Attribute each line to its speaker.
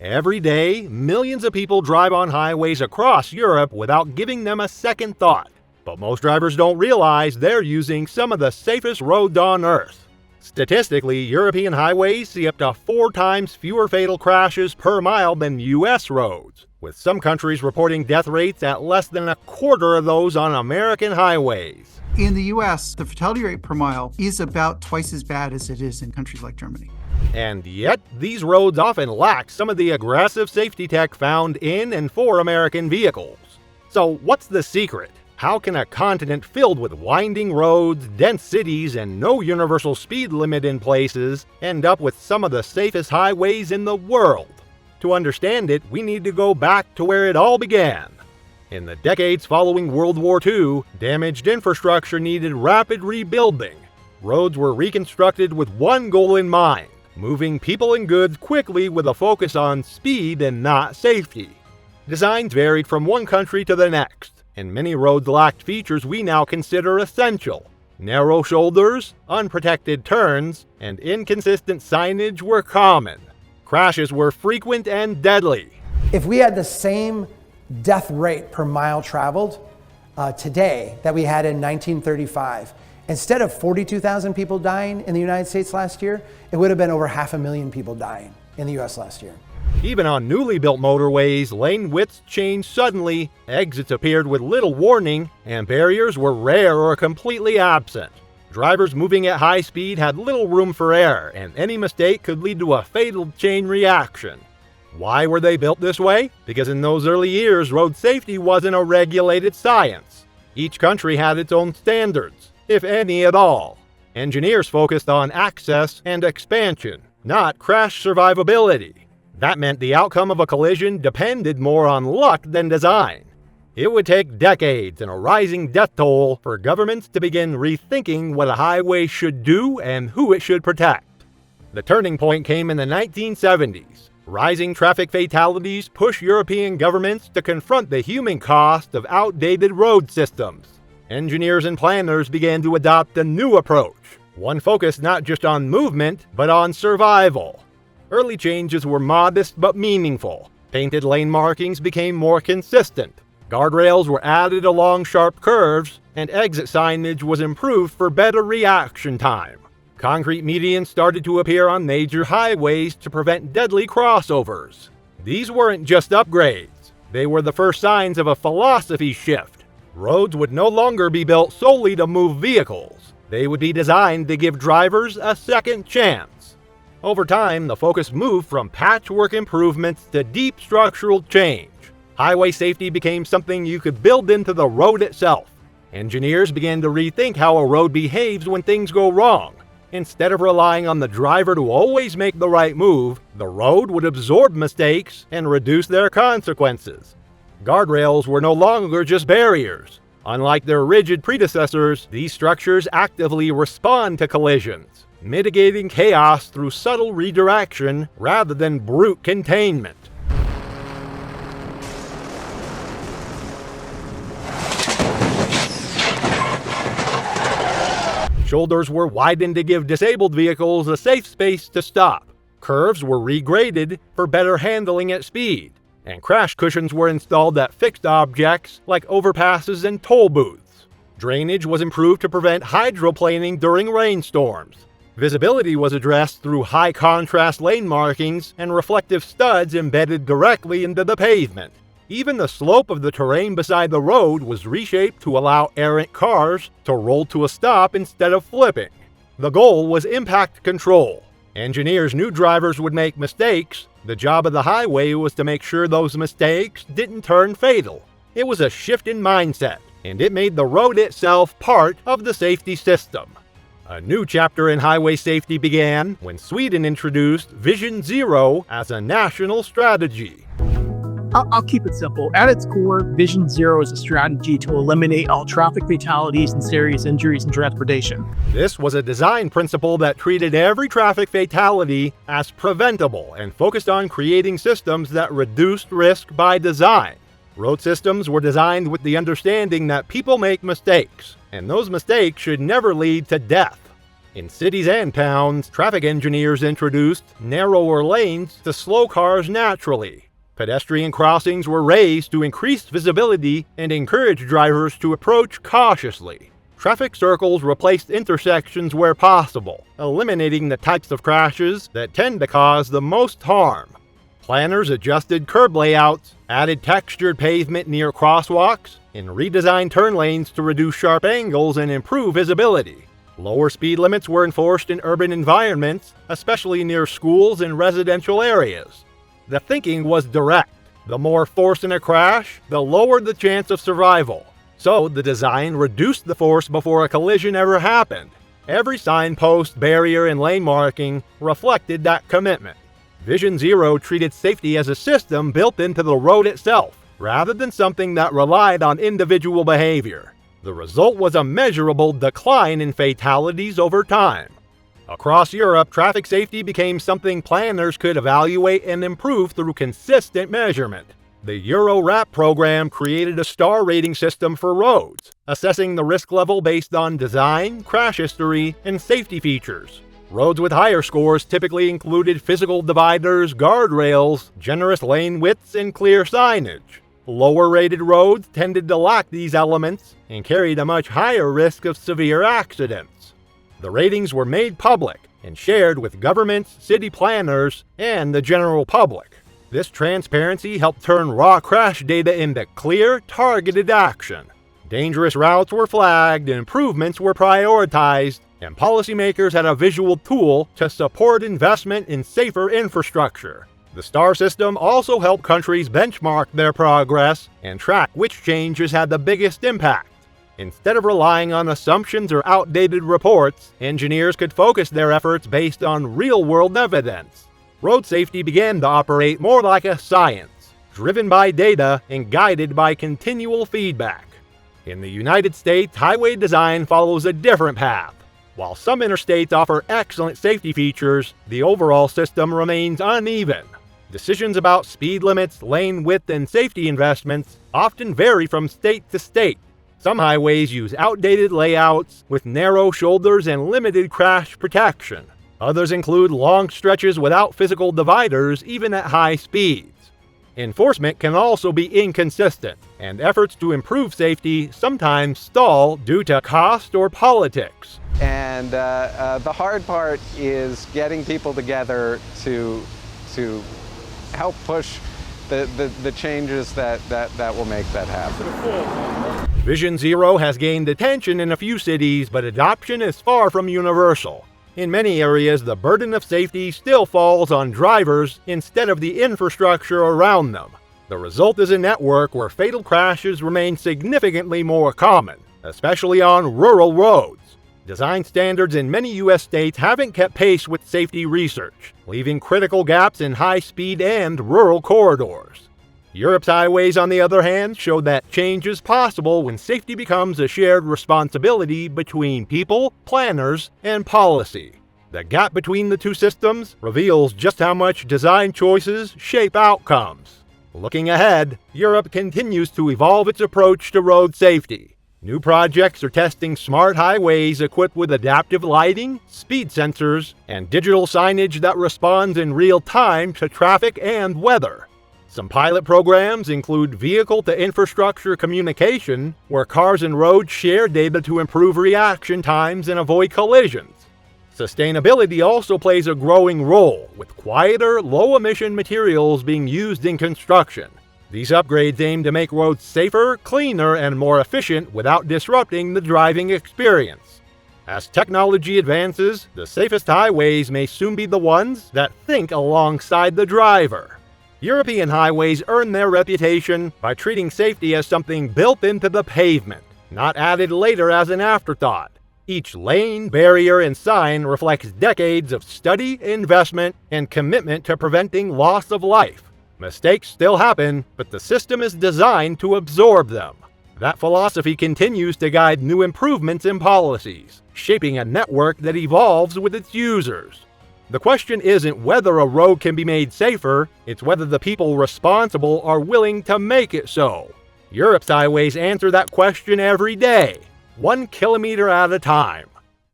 Speaker 1: Every day, millions of people drive on highways across Europe without giving them a second thought. But most drivers don't realize they're using some of the safest roads on Earth. Statistically, European highways see up to 4 times fewer fatal crashes per mile than U.S. roads, with some countries reporting death rates at less than a quarter of those on American highways.
Speaker 2: In the U.S., the fatality rate per mile is about twice as bad as it is in countries like Germany.
Speaker 1: And yet, these roads often lack some of the aggressive safety tech found in and for American vehicles. So what's the secret? How can a continent filled with winding roads, dense cities, and no universal speed limit in places end up with some of the safest highways in the world? To understand it, we need to go back to where it all began. In the decades following World War II, damaged infrastructure needed rapid rebuilding. Roads were reconstructed with one goal in mind: moving people and goods quickly with a focus on speed and not safety. Designs varied from one country to the next, and many roads lacked features we now consider essential. Narrow shoulders, unprotected turns, and inconsistent signage were common. Crashes were frequent and deadly.
Speaker 3: If we had the same death rate per mile traveled today that we had in 1935, instead of 42,000 people dying in the United States last year, it would have been over 500,000 people dying in the US last year.
Speaker 1: Even on newly built motorways, lane widths changed suddenly, exits appeared with little warning, and barriers were rare or completely absent. Drivers moving at high speed had little room for error, and any mistake could lead to a fatal chain reaction. Why were they built this way? Because in those early years, road safety wasn't a regulated science. Each country had its own standards, if any at all. Engineers focused on access and expansion, not crash survivability. That meant the outcome of a collision depended more on luck than design. It would take decades and a rising death toll for governments to begin rethinking what a highway should do and who it should protect. The turning point came in the 1970s. Rising traffic fatalities pushed European governments to confront the human cost of outdated road systems. Engineers and planners began to adopt a new approach, one focused not just on movement, but on survival. Early changes were modest but meaningful. Painted lane markings became more consistent. Guardrails were added along sharp curves, and exit signage was improved for better reaction time. Concrete medians started to appear on major highways to prevent deadly crossovers. These weren't just upgrades. They were the first signs of a philosophy shift. Roads would no longer be built solely to move vehicles. They would be designed to give drivers a second chance. Over time, the focus moved from patchwork improvements to deep structural change. Highway safety became something you could build into the road itself. Engineers began to rethink how a road behaves when things go wrong. Instead of relying on the driver to always make the right move, the road would absorb mistakes and reduce their consequences. Guardrails were no longer just barriers. Unlike their rigid predecessors, these structures actively respond to collisions, mitigating chaos through subtle redirection rather than brute containment. Shoulders were widened to give disabled vehicles a safe space to stop. Curves were regraded for better handling at speed, and crash cushions were installed at fixed objects like overpasses and toll booths. Drainage was improved to prevent hydroplaning during rainstorms. Visibility was addressed through high-contrast lane markings and reflective studs embedded directly into the pavement. Even the slope of the terrain beside the road was reshaped to allow errant cars to roll to a stop instead of flipping. The goal was impact control. Engineers knew drivers would make mistakes. The job of the highway was to make sure those mistakes didn't turn fatal. It was a shift in mindset, and it made the road itself part of the safety system. A new chapter in highway safety began when Sweden introduced Vision Zero as a national strategy.
Speaker 4: I'll keep it simple. At its core, Vision Zero is a strategy to eliminate all traffic fatalities and serious injuries in transportation.
Speaker 1: This was a design principle that treated every traffic fatality as preventable and focused on creating systems that reduced risk by design. Road systems were designed with the understanding that people make mistakes, and those mistakes should never lead to death. In cities and towns, traffic engineers introduced narrower lanes to slow cars naturally. Pedestrian crossings were raised to increase visibility and encourage drivers to approach cautiously. Traffic circles replaced intersections where possible, eliminating the types of crashes that tend to cause the most harm. Planners adjusted curb layouts, added textured pavement near crosswalks, and redesigned turn lanes to reduce sharp angles and improve visibility. Lower speed limits were enforced in urban environments, especially near schools and residential areas. The thinking was direct. The more force in a crash, the lower the chance of survival. So the design reduced the force before a collision ever happened. Every signpost, barrier, and lane marking reflected that commitment. Vision Zero treated safety as a system built into the road itself, rather than something that relied on individual behavior. The result was a measurable decline in fatalities over time. Across Europe, traffic safety became something planners could evaluate and improve through consistent measurement. The Euro-RAP program created a star rating system for roads, assessing the risk level based on design, crash history, and safety features. Roads with higher scores typically included physical dividers, guardrails, generous lane widths, and clear signage. Lower-rated roads tended to lack these elements and carried a much higher risk of severe accidents. The ratings were made public and shared with governments, city planners, and the general public. This transparency helped turn raw crash data into clear, targeted action. Dangerous routes were flagged, improvements were prioritized, and policymakers had a visual tool to support investment in safer infrastructure. The STAR system also helped countries benchmark their progress and track which changes had the biggest impact. Instead of relying on assumptions or outdated reports, engineers could focus their efforts based on real-world evidence. Road safety began to operate more like a science, driven by data and guided by continual feedback. In the United States, highway design follows a different path. While some interstates offer excellent safety features, the overall system remains uneven. Decisions about speed limits, lane width, and safety investments often vary from state to state. Some highways use outdated layouts with narrow shoulders and limited crash protection. Others include long stretches without physical dividers even at high speeds. Enforcement can also be inconsistent, and efforts to improve safety sometimes stall due to cost or politics.
Speaker 5: And the hard part is getting people together to help push the changes that will make that happen.
Speaker 1: Vision Zero has gained attention in a few cities, but adoption is far from universal. In many areas, the burden of safety still falls on drivers instead of the infrastructure around them. The result is a network where fatal crashes remain significantly more common, especially on rural roads. Design standards in many U.S. states haven't kept pace with safety research, leaving critical gaps in high-speed and rural corridors. Europe's highways, on the other hand, show that change is possible when safety becomes a shared responsibility between people, planners, and policy. The gap between the two systems reveals just how much design choices shape outcomes. Looking ahead, Europe continues to evolve its approach to road safety. New projects are testing smart highways equipped with adaptive lighting, speed sensors, and digital signage that responds in real time to traffic and weather. Some pilot programs include vehicle-to-infrastructure communication, where cars and roads share data to improve reaction times and avoid collisions. Sustainability also plays a growing role, with quieter, low-emission materials being used in construction. These upgrades aim to make roads safer, cleaner, and more efficient without disrupting the driving experience. As technology advances, the safest highways may soon be the ones that think alongside the driver. European highways earn their reputation by treating safety as something built into the pavement, not added later as an afterthought. Each lane, barrier, and sign reflects decades of study, investment, and commitment to preventing loss of life. Mistakes still happen, but the system is designed to absorb them. That philosophy continues to guide new improvements in policies, shaping a network that evolves with its users. The question isn't whether a road can be made safer, it's whether the people responsible are willing to make it so. Europe's highways answer that question every day, 1 kilometer at a time.